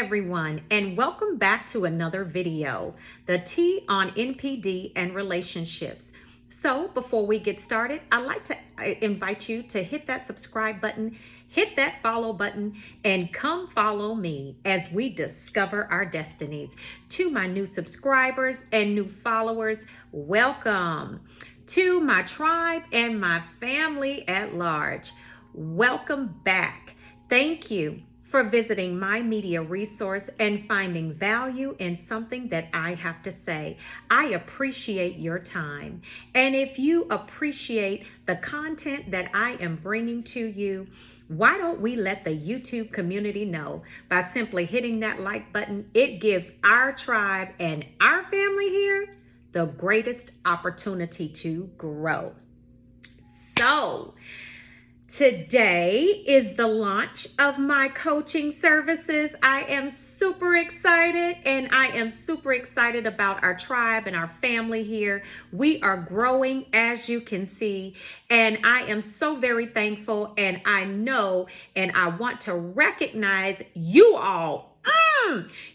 everyone, and welcome back to another video, the T on NPD and relationships. So before we get started, I'd like to invite you to hit that subscribe button, hit that follow button, and come follow me as we discover our destinies. To my new subscribers and new followers, welcome. To my tribe and my family at large, welcome back. Thank you for visiting my media resource and finding value in something that I have to say. I appreciate your time. And if you appreciate the content that I am bringing to you, why don't we let the YouTube community know by simply hitting that like button? It gives our tribe and our family here the greatest opportunity to grow. So, today is the launch of my coaching services. I am super excited, and I am super excited about our tribe and our family here. We are growing, as you can see, and I am so very thankful, and I know and I want to recognize you all.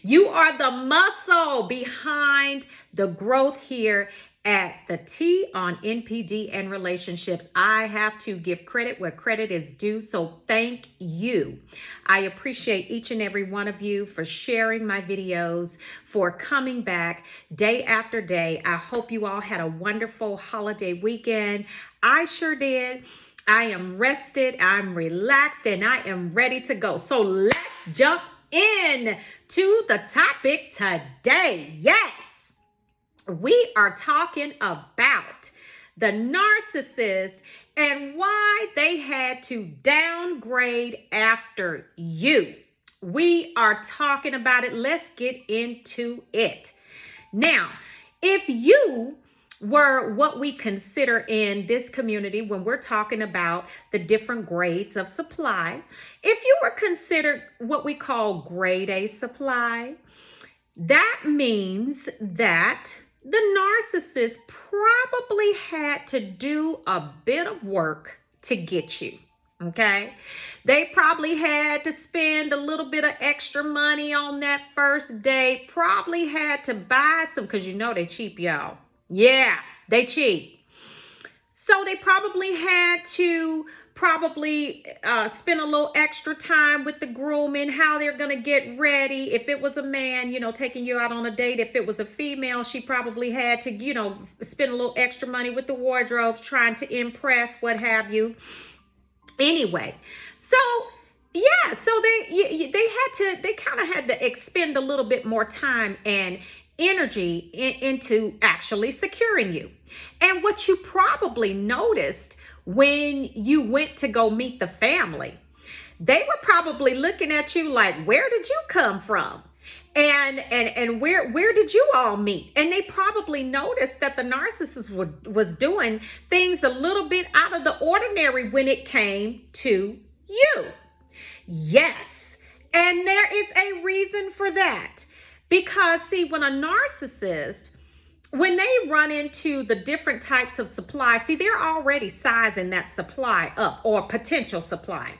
You are the muscle behind the growth here at the T on NPD and relationships. I have to give credit where credit is due, so thank you. I appreciate each and every one of you for sharing my videos, for coming back day after day. I hope you all had a wonderful holiday weekend. I sure did. I am rested, I'm relaxed, and I am ready to go. So let's jump in to the topic today. Yes, we are talking about the narcissist and why they had to downgrade after you. We are talking about it. Let's get into it. Now, if you were what we consider in this community when we're talking about the different grades of supply, if you were considered what we call grade A supply, that means that the narcissist probably had to do a bit of work to get you. Okay, they probably had to spend a little bit of extra money on that first date, probably had to buy some, because you know they cheap, y'all. Yeah, they cheap. So they probably had to spend a little extra time with the grooming, how they're going to get ready. If it was a man, taking you out on a date. If it was a female, she probably had to, spend a little extra money with the wardrobe, trying to impress, what have you. Anyway, so yeah, so they kind of had to expend a little bit more time and energy into actually securing you. And what you probably noticed when you went to go meet the family, they were probably looking at you like, where did you come from? And where did you all meet? And they probably noticed that the narcissist was doing things a little bit out of the ordinary when it came to you. Yes, and there is a reason for that. Because, see, when a narcissist, when they run into the different types of supply, see, they're already sizing that supply up, or potential supply.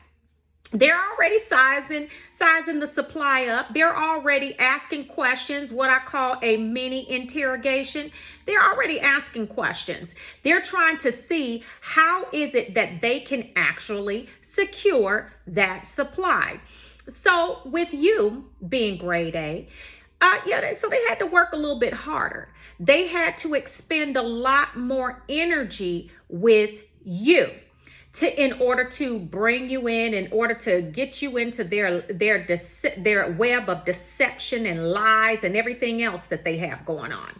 They're already sizing the supply up. They're already asking questions, what I call a mini interrogation. They're already asking questions. They're trying to see how is it that they can actually secure that supply. So with you being grade A, so they had to work a little bit harder. They had to expend a lot more energy with you in order to bring you in order to get you into their web of deception and lies and everything else that they have going on.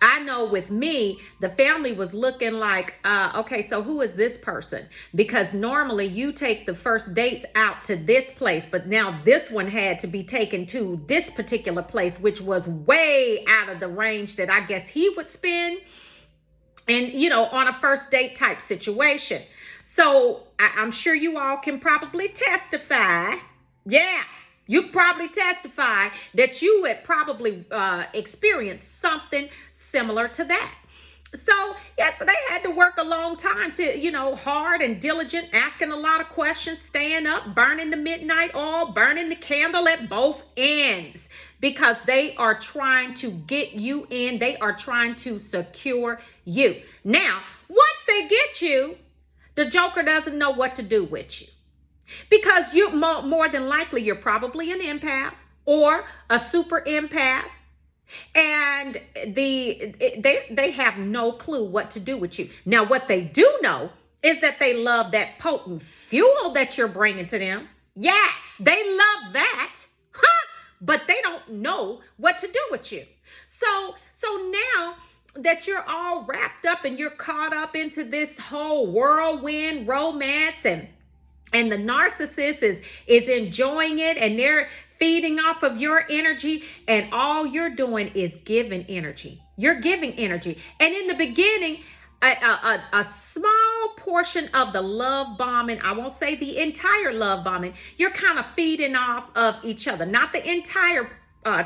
I know with me, the family was looking like, okay, so who is this person? Because normally you take the first dates out to this place, but now this one had to be taken to this particular place, which was way out of the range that I guess he would spend and, on a first date type situation. So I'm sure you all can probably testify. Yeah. You probably testify that you had probably experienced something similar to that. So, yeah, so they had to work a long time to, hard and diligent, asking a lot of questions, staying up, burning the midnight oil, burning the candle at both ends, because they are trying to get you in. They are trying to secure you. Now, once they get you, the Joker doesn't know what to do with you, because you more than likely, you're probably an empath or a super empath. And they have no clue what to do with you. Now, what they do know is that they love that potent fuel that you're bringing to them. Yes, they love that, but they don't know what to do with you. So now that you're all wrapped up and you're caught up into this whole whirlwind romance, and the narcissist is enjoying it, and they're feeding off of your energy, and all you're doing is giving energy. You're giving energy. And in the beginning, a small portion of the love bombing, I won't say the entire love bombing, you're kind of feeding off of each other, not the entire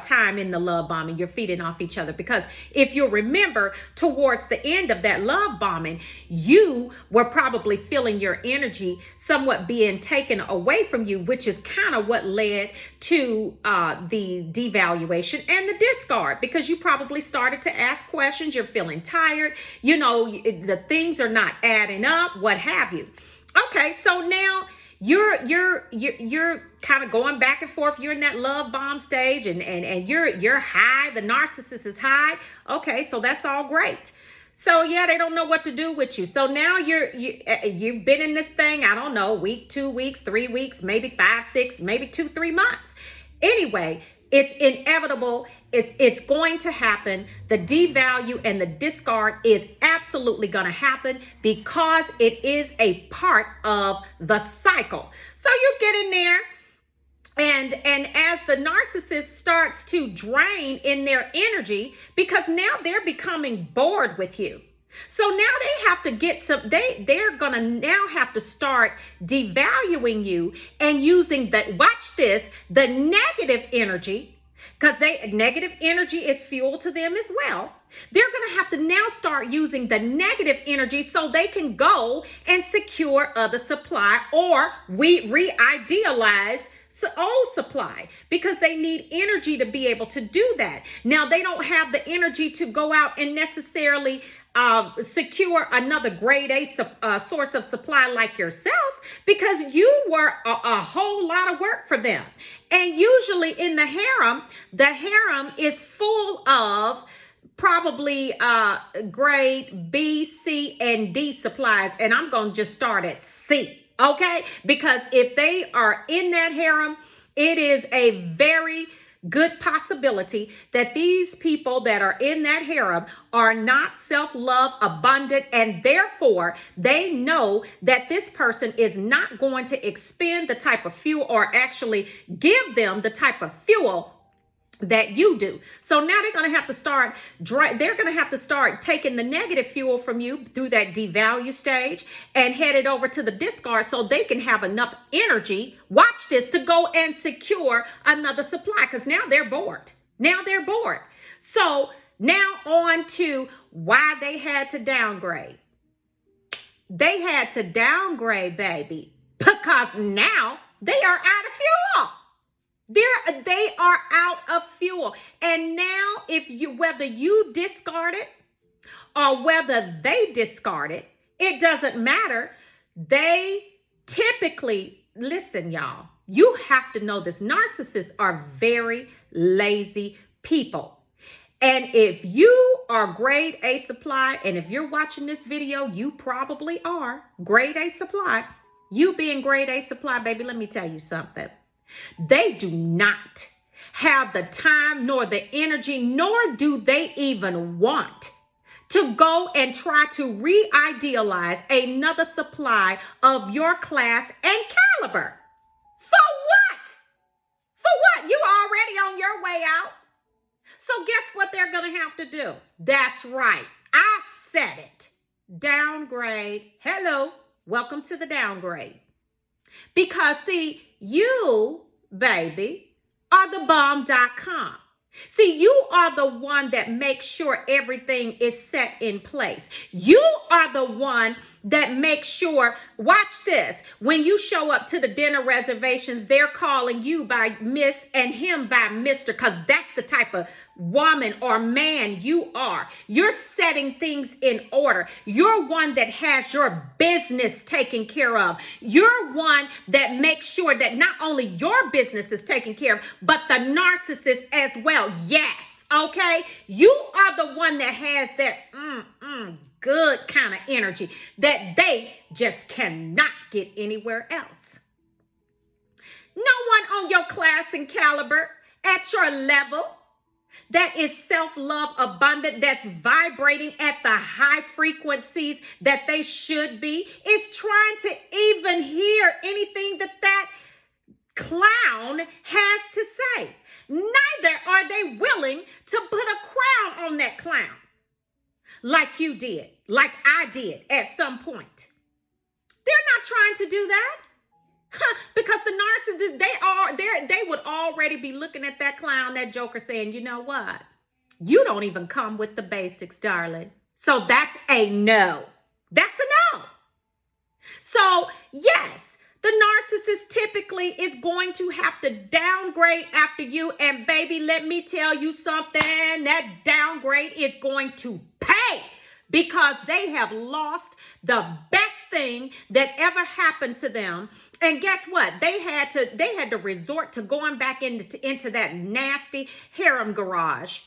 time in the love bombing, you're feeding off each other. Because if you remember, towards the end of that love bombing, you were probably feeling your energy somewhat being taken away from you, which is kind of what led to the devaluation and the discard, because you probably started to ask questions. You're feeling tired, the things are not adding up, what have you. Okay, so now you're kind of going back and forth. You're in that love bomb stage, and you're high. The narcissist is high. Okay, so that's all great. So yeah, they don't know what to do with you. So now you've been in this thing, I don't know, week, 2 weeks, 3 weeks, maybe 5, 6, maybe 2, 3 months. Anyway, it's inevitable. It's going to happen. The devalue and the discard is absolutely going to happen, because it is a part of the cycle. So you get in there, and as the narcissist starts to drain in their energy, because now they're becoming bored with you. So now they have to get they're going to now have to start devaluing you and using the negative energy, because negative energy is fuel to them as well. They're going to have to now start using the negative energy so they can go and secure other supply, or re-idealize old supply, because they need energy to be able to do that. Now, they don't have the energy to go out and necessarily secure another grade A source of supply like yourself, because you were a whole lot of work for them. And usually in the harem is full of probably grade B, C, and D supplies. And I'm going to just start at C. Okay, because if they are in that harem, it is a very good possibility that these people that are in that harem are not self-love abundant, and therefore they know that this person is not going to expend the type of fuel, or actually give them the type of fuel that you do. So now they're going to have to start taking the negative fuel from you through that devalue stage and head it over to the discard, so they can have enough energy, watch this, to go and secure another supply, because now they're bored. So now on to why they had to downgrade. They had to downgrade, baby, because now they are out of fuel. They are out of fuel. And now, whether you discard it or whether they discard it, it doesn't matter. They typically, listen, y'all, you have to know this. Narcissists are very lazy people. And if you are grade A supply, and if you're watching this video, you probably are grade A supply. You being grade A supply, baby, let me tell you something. They do not have the time nor the energy, nor do they even want to go and try to re-idealize another supply of your class and caliber. For what? You already on your way out. So guess what they're going to have to do? That's right. I said it. Downgrade. Hello. Welcome to the downgrade. Because see, you, baby, are the bomb.com. See, you are the one that makes sure everything is set in place. You are the one that makes sure, watch this, when you show up to the dinner reservations, they're calling you by Miss and him by Mr. because that's the type of woman or man you are. You're setting things in order. You're one that has your business taken care of. You're one that makes sure that not only your business is taken care of, but the narcissist as well. Yes, okay? You are the one that has that good kind of energy that they just cannot get anywhere else. No one on your class and caliber at your level that is self-love abundant, that's vibrating at the high frequencies that they should be, is trying to even hear anything that clown has to say. Neither are they willing to put a crown on that clown like you did, like I did at some point. They're not trying to do that. Because the narcissists, they would already be looking at that clown, that joker, saying, you know what? You don't even come with the basics, darling. So that's a no. That's a no. So yes, the narcissist typically is going to have to downgrade after you. And baby, let me tell you something. That downgrade is going to pay, because they have lost the best thing that ever happened to them. And guess what? They had to resort to going back into that nasty harem garage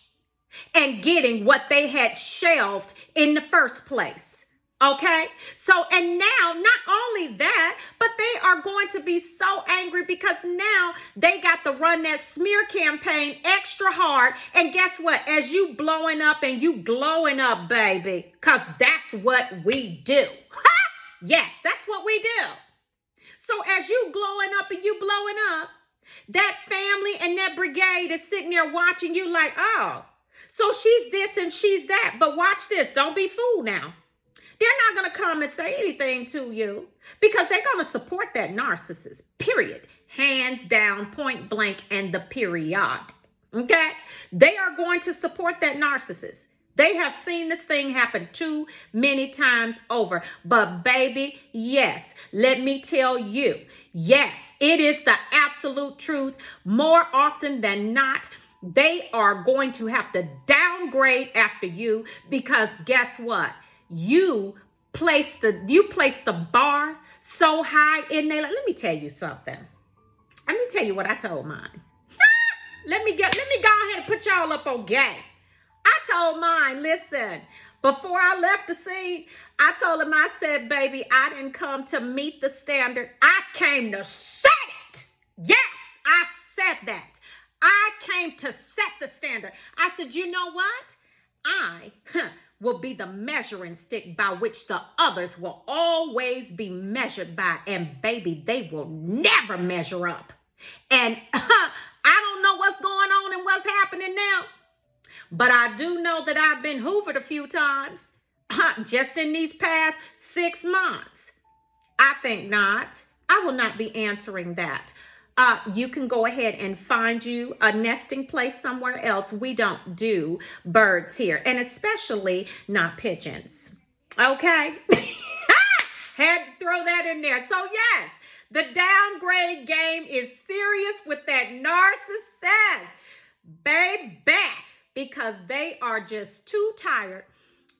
and getting what they had shelved in the first place. Okay? So, and now, not only that, but they are going to be so angry because now they got to run that smear campaign extra hard. And guess what? As you blowing up and you glowing up, baby, because that's what we do. Yes, that's what we do. So as you glowing up and you blowing up, that family and that brigade is sitting there watching you like, oh, so she's this and she's that. But watch this. Don't be fooled now. They're not going to come and say anything to you because they're going to support that narcissist, period. Hands down, point blank, and the period. Okay? They are going to support that narcissist. They have seen this thing happen too many times over. But baby, yes, let me tell you, yes, it is the absolute truth. More often than not, they are going to have to downgrade after you because guess what? You place the bar so high in there. Let me tell you something. Let me tell you what I told mine. Let me go ahead and put y'all up on game. I told mine, listen, before I left the scene, I told him, I said, baby, I didn't come to meet the standard. I came to set it. Yes, I said that. I came to set the standard. I said, you know what? I will be the measuring stick by which the others will always be measured by. And baby, they will never measure up. And I don't know what's going on and what's happening now. But I do know that I've been hoovered a few times just in these past 6 months. I think not. I will not be answering that. You can go ahead and find you a nesting place somewhere else. We don't do birds here, and especially not pigeons. Okay? Had to throw that in there. So yes, the downgrade game is serious with that narcissist, baby, because they are just too tired,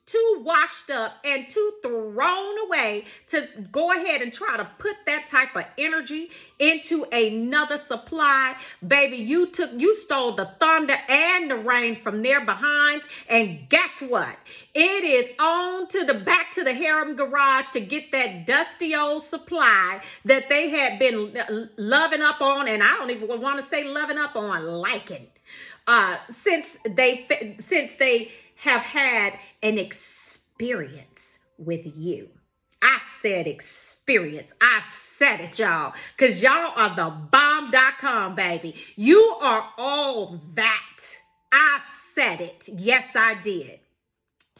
too washed up, and too thrown away to go ahead and try to put that type of energy into another supply. Baby, you stole the thunder and the rain from their behinds, and guess what? It is on to the back to the harem garage to get that dusty old supply that they had been loving up on, and I don't even want to say loving up on, liking. Since they have had an experience with you. I said experience. I said it, y'all, because y'all are the bomb.com, baby. You are all that. I said it. Yes, I did.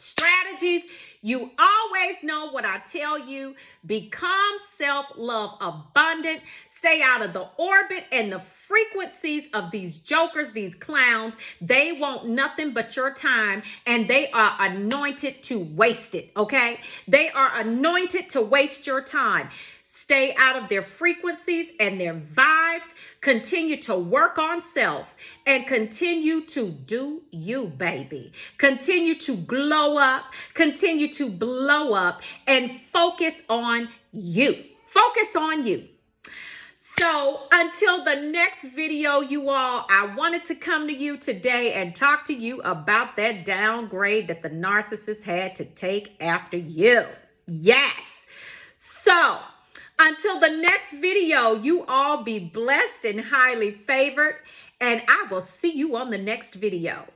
strategies. You always know what I tell you. Become self-love abundant. Stay out of the orbit and the frequencies of these jokers, these clowns. They want nothing but your time, and they are anointed to waste it, okay? They are anointed to waste your time. Stay out of their frequencies and their vibes. Continue to work on self and continue to do you, baby. Continue to glow up, continue to blow up, and focus on you. Focus on you. So until the next video, you all, I wanted to come to you today and talk to you about that downgrade that the narcissist had to take after you. Yes. So until the next video, you all be blessed and highly favored, and I will see you on the next video.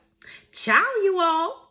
Ciao, you all.